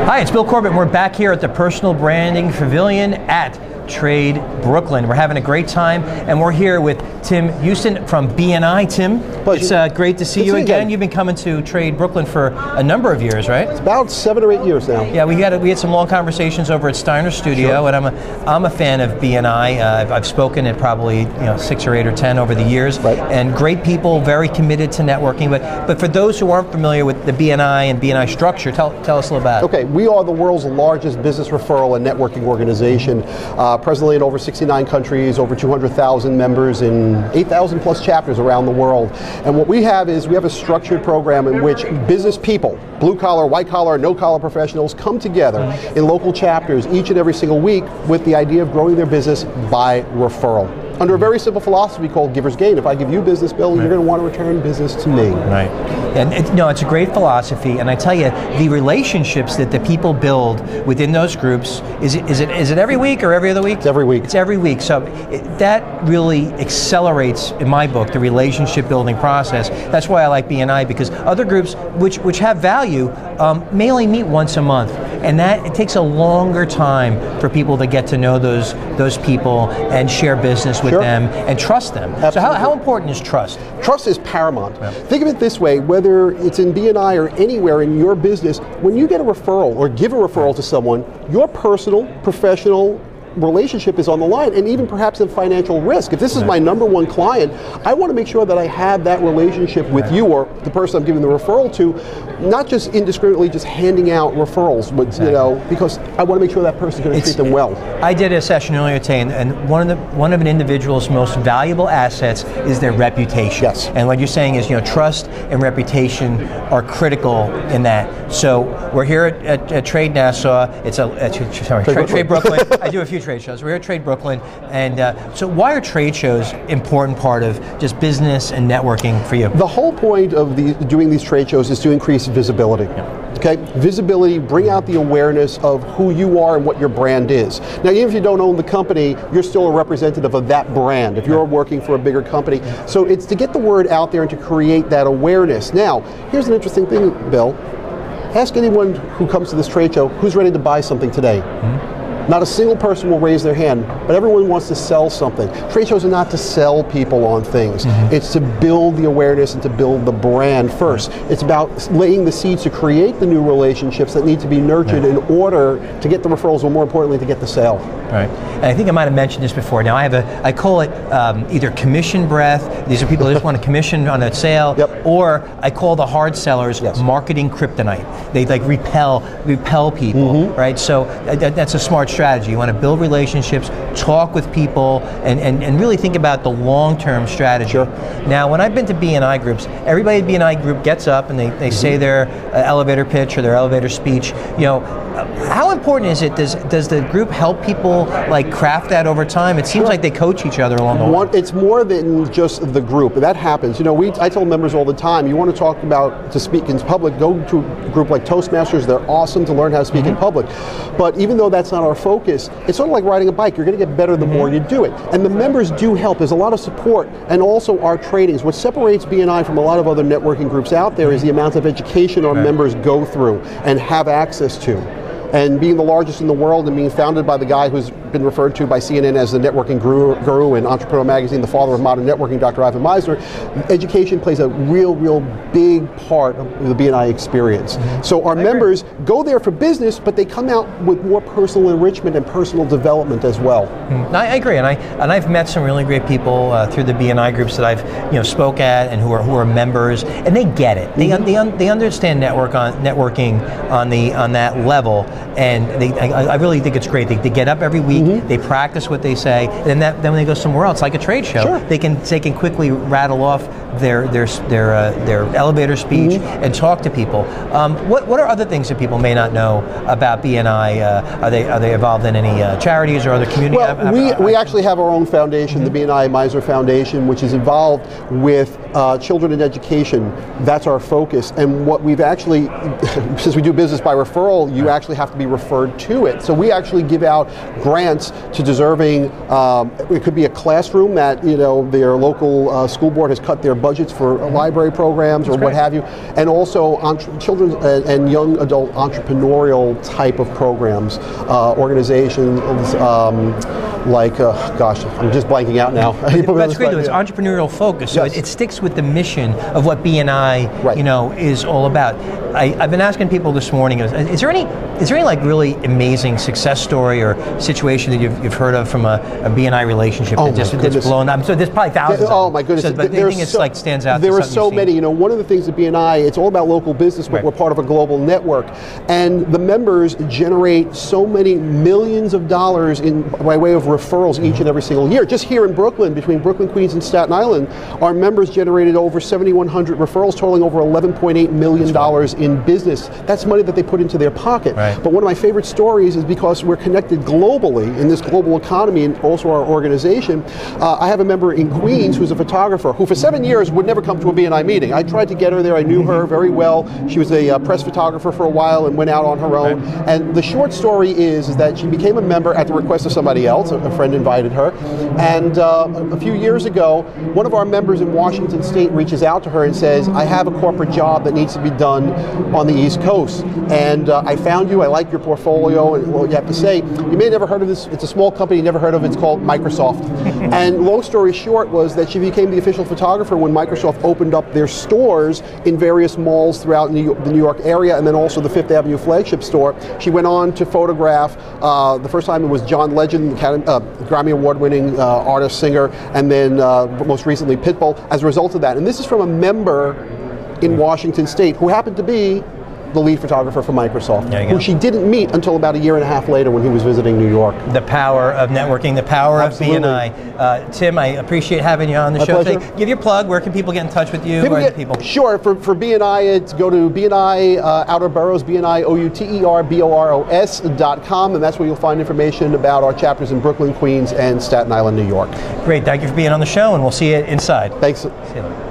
Hi, it's Bill Corbett. We're back here at the Personal Branding Pavilion at Trade Brooklyn. We're having a great time, and we're here with Tim Houston from BNI. Tim, pleasure. It's great to see you again. You've been coming to Trade Brooklyn for a number of years, right? It's about 7 or 8 years now. Yeah, we had some long conversations over at Steiner Studio, sure. And I'm a fan of BNI. I've spoken at probably 6 or 8 or 10 over the years, right. And great people, very committed to networking. But for those who aren't familiar with the BNI and BNI structure, tell us a little about it. Okay, we are the world's largest business referral and networking organization. Presently in over 69 countries, over 200,000 members in 8,000 plus chapters around the world. And what we have is we have a structured program in which business people, blue collar, white collar, no collar professionals come together in local chapters each and every single week with the idea of growing their business by referral. Under a very simple philosophy called giver's gain. If I give you business, Bill, you're going to want to return business to me. Right. And it's a great philosophy, and I tell you, the relationships that the people build within those groups, is it every week or every other week? It's every week. It's every week. So that really accelerates, in my book, the relationship building process. That's why I like BNI, because other groups which have value may only meet once a month, and that it takes a longer time for people to get to know those people and share business with sure. them and trust them. Absolutely. So how important is trust? Trust is paramount. Yeah. Think of it this way, whether it's in BNI or anywhere in your business, when you get a referral or give a referral to someone, your personal, professional relationship is on the line, and even perhaps in financial risk. If this is my number one client, I want to make sure that I have that relationship with you or the person I'm giving the referral to, not just indiscriminately just handing out referrals, but because I want to make sure that person's going to treat them well. I did a session earlier today, and one of an individual's most valuable assets is their reputation. Yes. And what you're saying is, trust and reputation are critical in that. So we're here at Trade Nassau. Trade Brooklyn. I do a few trade shows. We're here at Trade Brooklyn, and so why are trade shows important part of just business and networking for you? The whole point of doing these trade shows is to increase visibility. Yeah. Okay, visibility, bring out the awareness of who you are and what your brand is. Now, even if you don't own the company, you're still a representative of that brand if you're working for a bigger company. So it's to get the word out there and to create that awareness. Now, here's an interesting thing, Bill. Ask anyone who comes to this trade show who's ready to buy something today. Mm-hmm. Not a single person will raise their hand, but everyone wants to sell something. Trade shows are not to sell people on things. Mm-hmm. It's to build the awareness and to build the brand first. It's about laying the seeds to create the new relationships that need to be nurtured in order to get the referrals, or more importantly, to get the sale. Right. And I think I might have mentioned this before. Now I call it either commission breath. These are people that just want a commission on a sale, yep. Or I call the hard sellers marketing kryptonite. They repel people, mm-hmm. right? So that's a smart strategy. You want to build relationships, talk with people, and really think about the long-term strategy. Sure. Now, when I've been to BNI groups, everybody at BNI group gets up and they mm-hmm. say their elevator pitch or their elevator speech. How important is it? Does the group help people craft that over time? It seems like they coach each other along the way. It's more than just the group. That happens. I tell members all the time, you want to talk about to speak in public, go to a group like Toastmasters. They're awesome to learn how to speak mm-hmm. in public. But even though that's not our focus, it's sort of like riding a bike. You're going to get better the mm-hmm. more you do it. And the members do help. There's a lot of support, and also our trainings. What separates BNI from a lot of other networking groups out there is the amount of education our members go through and have access to. And being the largest in the world and being founded by the guy who's been referred to by CNN as the networking guru and Entrepreneur Magazine, the father of modern networking, Dr. Ivan Misner, education plays a real big part of the BNI experience. Mm-hmm. So our members go there for business, but they come out with more personal enrichment and personal development as well. Mm-hmm. I agree, and I've met some really great people through the BNI groups that I've spoke at and who are members, and they get it. Mm-hmm. They understand networking on that level. And I really think it's great. They get up every week, mm-hmm. they practice what they say, and then when they go somewhere else, like a trade show, sure. they can quickly rattle off their elevator speech mm-hmm. and talk to people. What are other things that people may not know about BNI? Are they involved in any charities or other community? Well, we actually have our own foundation, mm-hmm. the BNI Misner Foundation, which is involved with children in education. That's our focus. And what we've actually, since we do business by referral, you actually have to be referred to it. So we actually give out grants to deserving, it could be a classroom that their local school board has cut their budgets for library programs or what have you, and also children's and young adult entrepreneurial type of programs, organizations like, gosh, I'm just blanking out now. That's great though, it's entrepreneurial focus, so it sticks with the mission of what BNI, you know, is all about. I've been asking people this morning, is there any like really amazing success story or situation that you've heard of from a BNI relationship that's blown up? So there's probably thousands. Oh my goodness! So, but anything that's like stands out. There are so many. You know, one of the things at BNI, it's all about local business, but we're part of a global network, and the members generate so many millions of dollars by way of referrals each and every single year. Just here in Brooklyn, between Brooklyn, Queens, and Staten Island, our members generated over 7,100 referrals, totaling over $11.8 million in business. That's money that they put into their pocket. But one of my favorite stories is because we're connected globally in this global economy and also our organization. I have a member in Queens who's a photographer who for 7 years would never come to a BNI meeting. I tried to get her there. I knew her very well. She was a press photographer for a while and went out on her own. And the short story is that she became a member at the request of somebody else. A friend invited her. And a few years ago, one of our members in Washington State reaches out to her and says, I have a corporate job that needs to be done on the East Coast. And I found you. I like your portfolio and what you have to say. You may have never heard of this. It's a small company you never heard of. It's called Microsoft. And long story short was that she became the official photographer when Microsoft opened up their stores in various malls throughout the New York area, and then also the Fifth Avenue flagship store. She went on to photograph, the first time it was John Legend, Grammy Award-winning artist, singer, and then most recently Pitbull as a result of that. And this is from a member in Washington State who happened to be the lead photographer for Microsoft, who she didn't meet until about 1.5 years later when he was visiting New York. The power of networking, the power of BNI. Tim, I appreciate having you on the show today. Give your plug. Where can people get in touch with you? Sure. For BNI, it's go to BNI Outer Boroughs, BNIOUTERBOROS.com, and that's where you'll find information about our chapters in Brooklyn, Queens, and Staten Island, New York. Great. Thank you for being on the show, and we'll see you inside. Thanks. See you later.